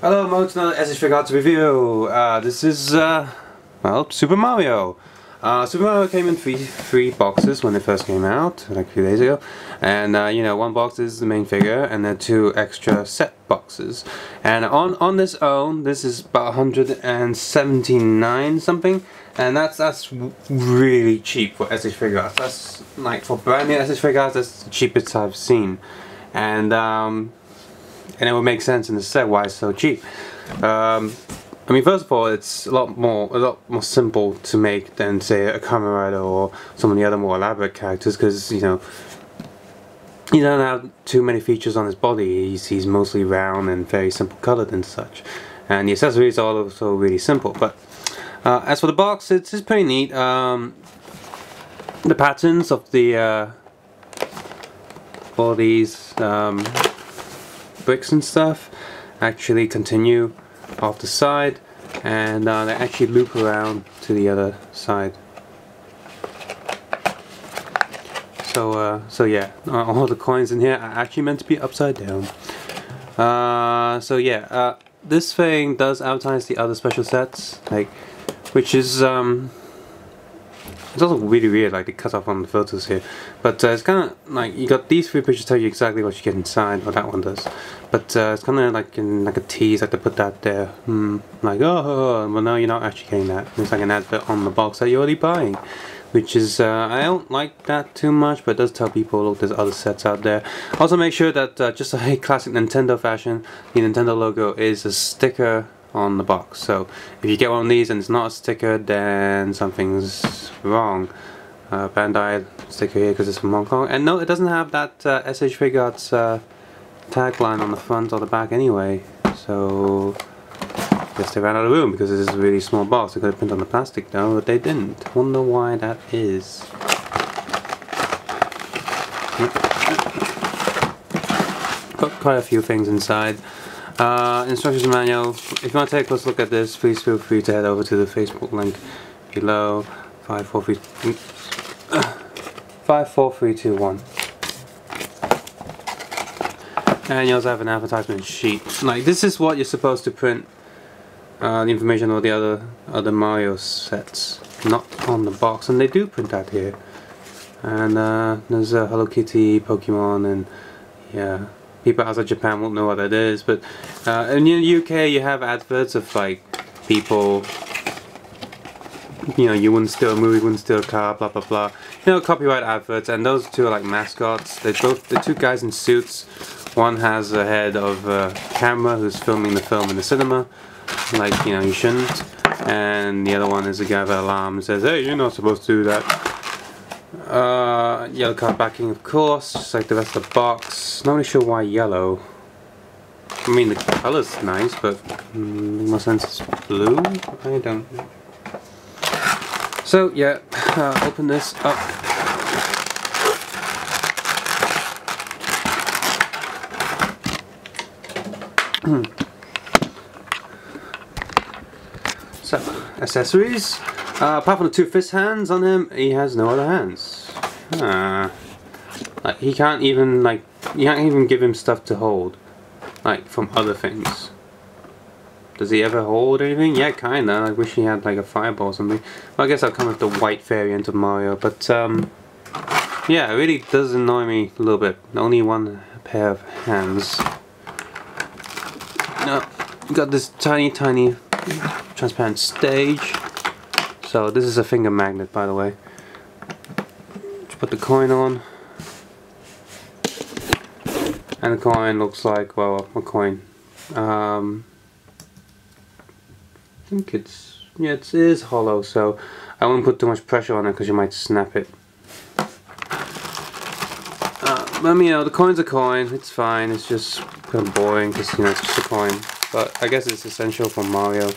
Hello, welcome to another S.H.Figuarts review. This is, well, Super Mario. Super Mario came in three boxes when it first came out, like a few days ago. And, you know, one box is the main figure, and then two extra set boxes. And on this own, this is about 179 something. And that's really cheap for S.H.Figuarts. That's, like, for brand new S.H.Figuarts, that's the cheapest I've seen. And it would make sense in the set why it's so cheap. I mean, first of all, it's a lot more simple to make than, say, a Kamen Rider or some of the other more elaborate characters, because, you know, he doesn't have too many features on his body. He's mostly round and very simple colored and such, and the accessories are also really simple. But as for the box, it's pretty neat. The patterns of the all these bricks and stuff actually continue off the side, and they actually loop around to the other side. So yeah, all the coins in here are actually meant to be upside down. So yeah, this thing does advertise the other special sets, like, which is it's also really weird, like they cut off on the photos here, but it's kind of like you got these three pictures tell you exactly what you get inside, or that one does, but it's kind of like in like a tease, like they put that there, like well no, you're not actually getting that. It's like an advert on the box that you're already buying, which is I don't like that too much, but it does tell people, look, there's other sets out there. Also make sure that just a classic Nintendo fashion, the Nintendo logo is a sticker on the box. So if you get one of these and it's not a sticker, then something's wrong. Bandai sticker here because it's from Hong Kong, and no, it doesn't have that S.H.Figuarts tagline on the front or the back anyway. So I guess they ran out of room because this is a really small box. They could have printed on the plastic though, but they didn't. Wonder why that is. Got quite a few things inside. Instructions manual. If you want to take a close look at this, please feel free to head over to the Facebook link below. 54321. And you also have an advertisement sheet. Like, this is what you're supposed to print the information of the other Mario sets, not on the box, and they do print that here. And there's a Hello Kitty, Pokemon, and yeah. People outside Japan won't know what that is, but in the UK you have adverts of like people, you know, you wouldn't steal a movie, wouldn't steal a car, blah blah blah. You know, copyright adverts, and those two are like mascots. They're two guys in suits. One has a head of a camera who's filming the film in the cinema, like, you know, you shouldn't. And the other one is a guy with an alarm and says, hey, you're not supposed to do that. Yellow card backing, of course, just like the rest of the box. Not really sure why yellow. I mean, the color's nice, but more sense it's blue? I don't know. So yeah, open this up. So, accessories. Apart from the two fist hands on him, he has no other hands. Like, you can't even give him stuff to hold, like from other things. Does he ever hold anything? Yeah, kinda. I wish he had like a fireball or something. Well, I guess I'll come with the white variant of Mario, but yeah, it really does annoy me a little bit. Only one pair of hands. No, you got this tiny transparent stage. So this is a finger magnet, by the way. Just put the coin on, and the coin looks like, well, a coin. I think it is hollow, so I wouldn't put too much pressure on it because you might snap it. But you know, the coin's a coin. It's fine. It's just kind of boring because, you know, it's just a coin. But I guess it's essential for Mario.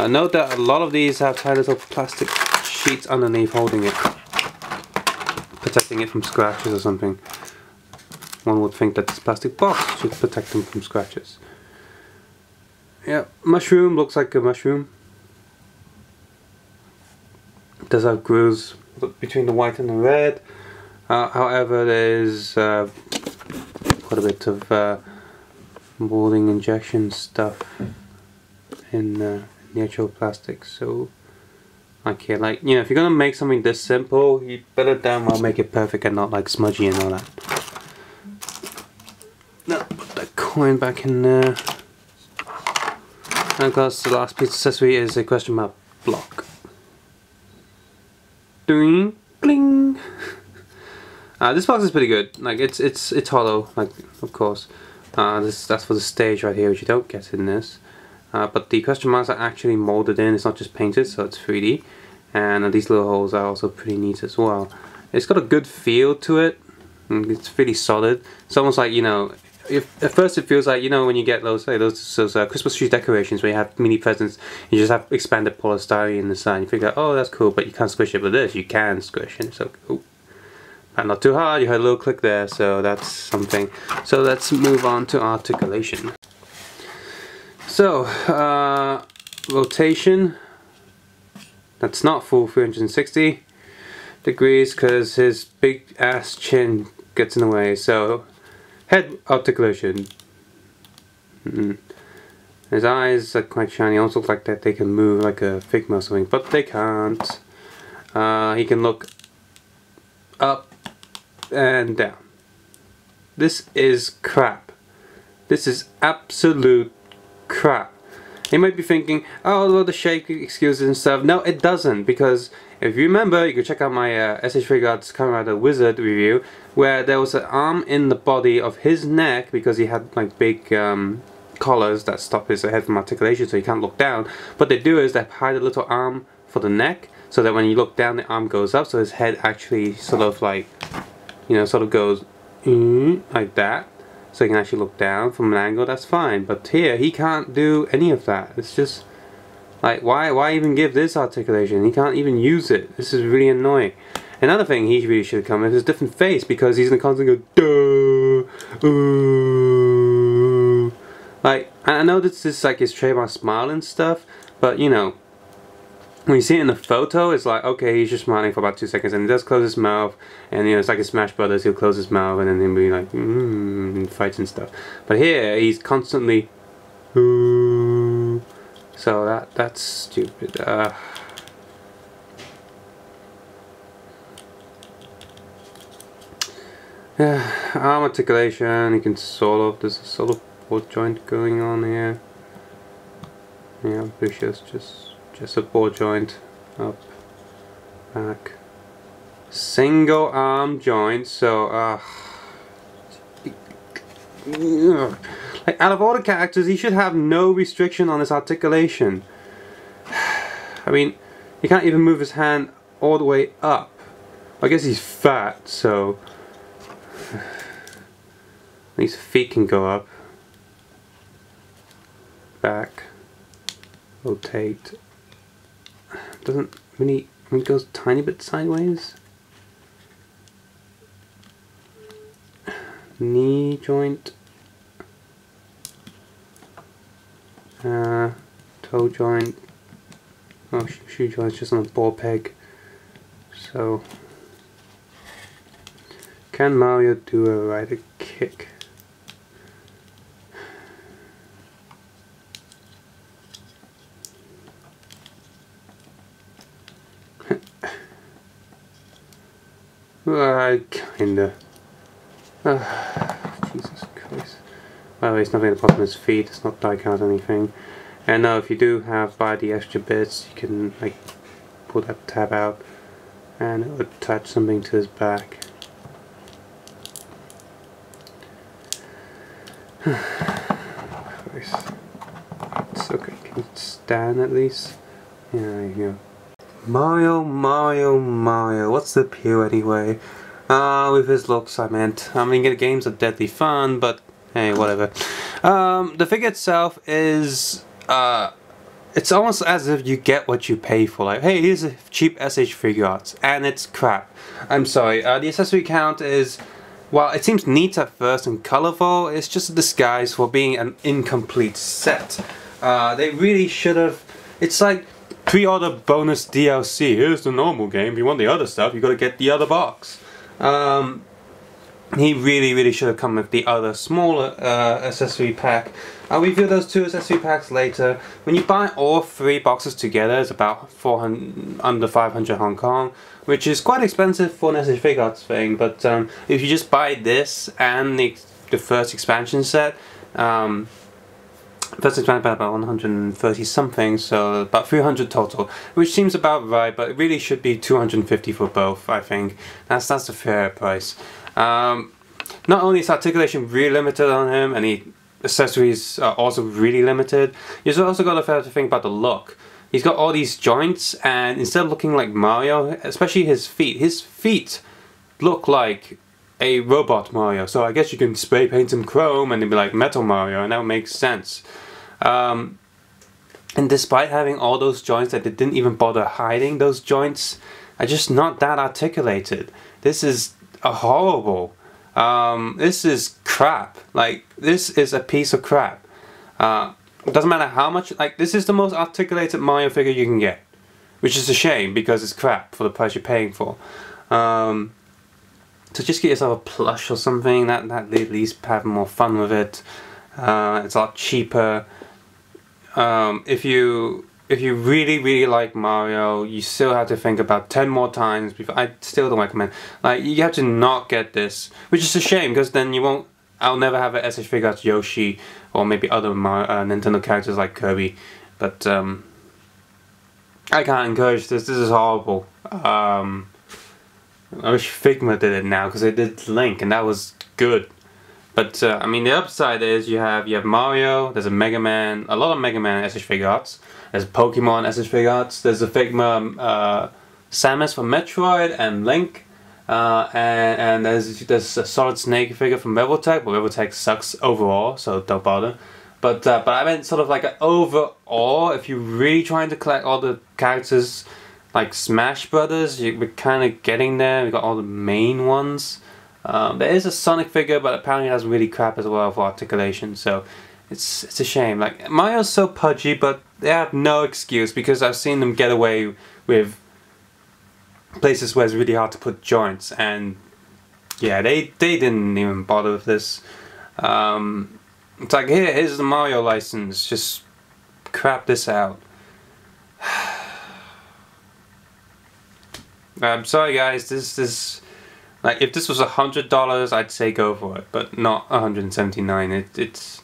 Note that a lot of these have tiny little plastic sheets underneath holding it, protecting it from scratches or something. One would think that this plastic box should protect them from scratches. Yeah, mushroom looks like a mushroom. It does have grooves between the white and the red. However, there is quite a bit of molding injection stuff in the actual plastic. So okay, like, you know, if you're gonna make something this simple, you better damn well make it perfect and not like smudgy and all that. Now put that coin back in there. And of course the last piece of accessory is a question mark block. Doing bling. This box is pretty good. Like it's hollow, like, of course. That's for the stage right here, which you don't get in this. But the question marks are actually molded in. It's not just painted, so it's 3D. And these little holes are also pretty neat as well. It's got a good feel to it. It's really solid. It's almost like, you know, at first it feels like, you know, when you get those Christmas tree decorations where you have mini presents, you just have expanded polystyrene in the side. You figure, oh, that's cool, but you can't squish it. With this, you can squish it. So cool. But not too hard. You heard a little click there, so that's something. So let's move on to articulation. So rotation. That's not full 360 degrees because his big ass chin gets in the way. So head articulation. His eyes are quite shiny. Also look like that they can move like a Figma or something, but they can't. He can look up and down. This is crap. This is absolute crap. You might be thinking, oh, well, the shape excuses and stuff. No, it doesn't, because if you remember, you can check out my S.H.Figuarts Kamen Rider Wizard review, where there was an arm in the body of his neck because he had like big collars that stop his head from articulation, so he can't look down. What they do is they hide a little arm for the neck, so that when you look down, the arm goes up, so his head actually sort of like, you know, sort of goes like that. So you can actually look down from an angle, that's fine. But here, he can't do any of that. It's just, like, why even give this articulation? He can't even use it. This is really annoying. Another thing he really should have come with is a different face, because he's gonna constantly go, duh, like, I know this is like his trademark smile and stuff, but you know, when you see it in the photo, it's like, okay, he's just smiling for about 2 seconds, and he does close his mouth, and you know, it's like in Smash Brothers, he'll close his mouth, and then he'll be like, and fights and stuff. But here, he's constantly, so that's stupid. Yeah, arm articulation, you can there's a sort of board joint going on here. Yeah, I'm pretty sure it's just a ball joint, up, back, single arm joint. So like, out of all the characters, he should have no restriction on his articulation. I mean, he can't even move his hand all the way up. I guess he's fat, so at least feet can go up, back, rotate. Doesn't really, it goes a tiny bit sideways. Knee joint, toe joint, oh, shoe joint's just on a ball peg. So, can Mario do a rider kick? Kinda. Jesus Christ. By the way, it's nothing at the bottom of his feet, it's not die cut or anything. And now if you do buy the extra bits, you can like pull that tab out and it would attach something to his back. Christ. It's okay, can you stand at least? Yeah, there you go. Mario, what's the appeal anyway? With his looks, I meant. I mean, the games are deadly fun, but hey, whatever. The figure itself is, it's almost as if you get what you pay for. Like, hey, here's a cheap S.H.Figuarts, and it's crap. I'm sorry, the accessory count is, while it seems neat at first and colorful, it's just a disguise for being an incomplete set. They really should have, it's like, pre-order bonus DLC. Here's the normal game. If you want the other stuff, you gotta get the other box. he really should have come with the other smaller accessory pack. I'll review those 2 accessory packs later. When you buy all 3 boxes together, it's about 400, under 500 Hong Kong, which is quite expensive for an S.H.Figuarts thing. But if you just buy this and the first expansion set, first expansion about 130 something, so about 300 total, which seems about right. But it really should be 250 for both. I think that's a fair price. Not only is articulation really limited on him, and the accessories are also really limited, you've also got to think about the look. He's got all these joints, and instead of looking like Mario, especially his feet look like a robot Mario. So I guess you can spray paint him chrome and it'd be like Metal Mario, and that would make sense. And despite having all those joints, that they didn't even bother hiding those joints, are just not that articulated. This is horrible. This is crap. Like, this is a piece of crap. It doesn't matter how much, like, this is the most articulated Mario figure you can get, which is a shame because it's crap for the price you're paying for. So just get yourself a plush or something that at least have more fun with it. It's a lot cheaper. If you really like Mario, you still have to think about 10 more times before. I still don't recommend. Like, you have to not get this, which is a shame because then you won't. I'll never have an S.H.Figuarts Yoshi or maybe other Nintendo characters like Kirby. But I can't encourage this. This is horrible. I wish Figma did it now because they did Link and that was good. But I mean, the upside is you have Mario. There's a Mega Man, a lot of Mega Man S.H.Figuarts. There's Pokemon S.H.Figuarts. There's a Figma Samus from Metroid and Link. And there's a Solid Snake figure from Revoltech. Well, Revoltech sucks overall, so don't bother. But I meant sort of like an overall. If you're really trying to collect all the characters like Smash Brothers, we're kind of getting there. We got all the main ones. There is a Sonic figure, but apparently it has really crap as well for articulation. So it's a shame. Like, Mario's so pudgy, but they have no excuse because I've seen them get away with places where it's really hard to put joints, and yeah, they didn't even bother with this. It's like, here's the Mario license, just crap this out. I'm sorry guys, this like, if this was $100 I'd say go for it, but not $179.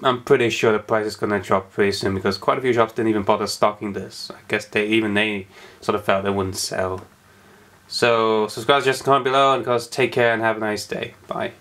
I'm pretty sure the price is gonna drop pretty soon because quite a few shops didn't even bother stocking this. I guess they sort of felt they wouldn't sell. So subscribe, just comment below, and guys, take care and have a nice day. Bye.